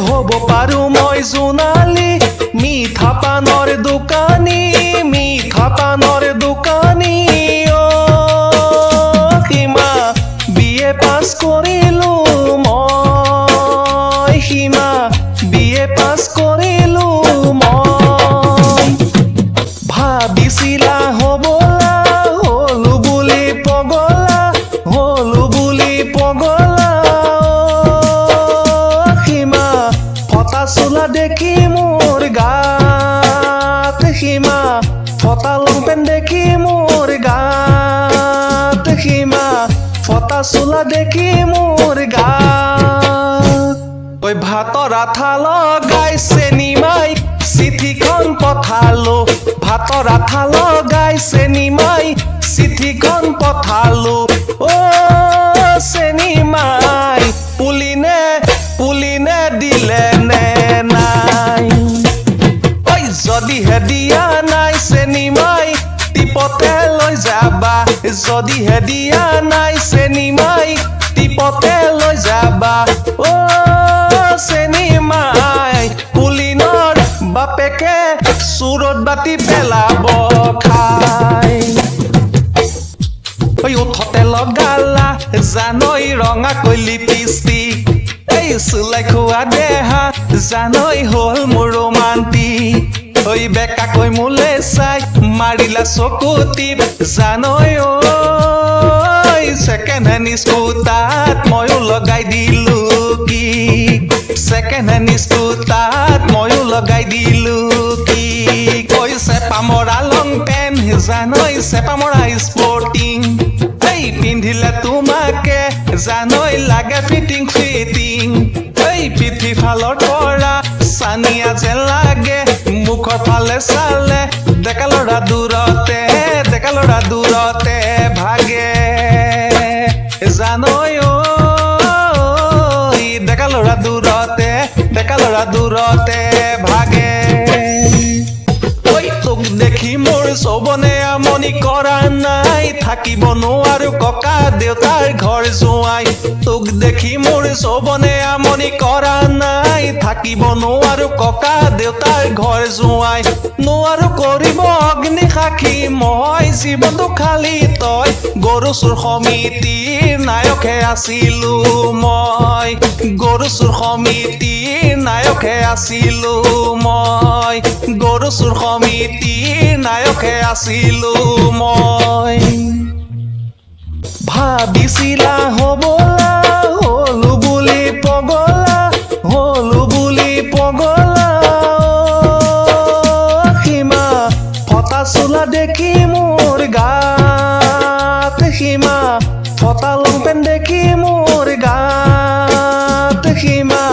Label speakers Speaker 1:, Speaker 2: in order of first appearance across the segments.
Speaker 1: হব পাৰো মই জোনালী মিঠা পানৰ দোকানী সীমা বিএ পাছ কৰিলো মই সীমা বিএ পাছ কৰিলো মই ভাবিছিলা হবলা হলো বুলি পগলা সীমা ফটা চোলা দেখি মোৰ গাত সীমা ফটা লংপেন দেখি মোৰ গাত সীমা ফটা চোলা দেখি মোৰ গাত ঐ ভাতৰ আঠা লগাই চেনি মাই চিঠিখন পঠালো ভাতৰ আঠা লগাই চেনি মাই চিঠিখন পঠালো অ চেনি মাই পুলিনে দিলে নে নাই ঐ যদিহে দিয়া নাই চেনি মাই টিপতে লৈ যাবা যদিহে দিয়া নাই চেনি মাই টিপতে লৈ যাবা অ চেনি মাই পুলিনৰ বাপেকে চুৰত বাতি পেলাব খাই উঠতে লগালা জানৈ ৰঙা কলি পিস্তি এই চুলাই খোৱা দেহা জানৈ হ'ল মোৰ ৰোমান্টিক ঐ বেকাকৈ মোলে চাই মাৰিলা চকু টিপ জানৈ ঐ ছেকেণ্ড হেণ্ড স্কুটাৰত ময়ো লগাই দিলো কি ছেকেণ্ড হেণ্ড স্কুটাৰত ময়ো লগাই দিলো কি কৈ চেপা মৰা লং পেণ্ট জানৈ চেপা মৰা স্পৰ্টিং এই পিন্ধিলে তোমাকে জানৈ লাগে ফিটিং এই পিঠি ফালৰ পৰা চানিয়া যেন লাগে মুখৰ ফালে চালে ডেকা ল'ৰা দূৰতে ভাগে জানৈ ঐ ডেকা ল'ৰা দূৰতে ভাগে ঐ তোক দেখি মোৰ চবনে আমনি কৰা নাই থাকিব নোৱাৰো ককা দেউতাৰ ঘৰ জোঁৱাই তোক দেখি মোৰ চবনে আমনি কৰা নাই থাকিব নোৱাৰো ককা দেউতাৰ ঘৰ জোঁৱাই নোৱাৰো কৰিব অগ্নি সাক্ষী মই জীৱনটো খালি তই গৰু চুৰ সমিতিৰ নায়কহে আছিলো মই গৰু চুৰ সমিতিৰ নায়কহে আছিলো মই গৰু চুৰ সমিতিৰ নায়কহে আছিলো মই ভাবিছিলা হবলা হলো বুলি পগলা সীমা ফটা চোলা দেখি মোৰ গাত সীমা ফটা লংপেন দেখি মোৰ গাত সীমা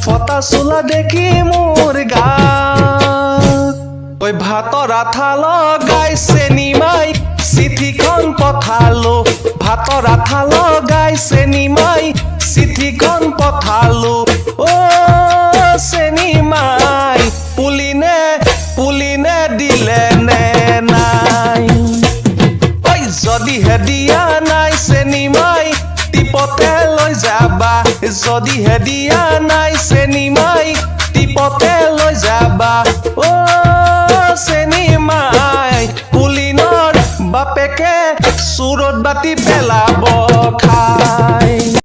Speaker 1: ফটা চোলা দেখি মোৰ গাত ঐ ভাতৰ আঠা লগাই চেনি মাই চিঠিখন পঠালো ভাতৰ আঠা লগাই চেনি মাই চিঠিখন পঠালো অ চেনি মাই পুলিনে দিলে নে নাই ঐ যদিহে দিয়া নাই চেনি মাই টিপতে লৈ যাবা যদিহে দিয়া নাই চেনি মাই টিপতে লৈ যাবা অ চেনি মাই পুলিনৰ বাপেকে চুৰত বাতি পেলাব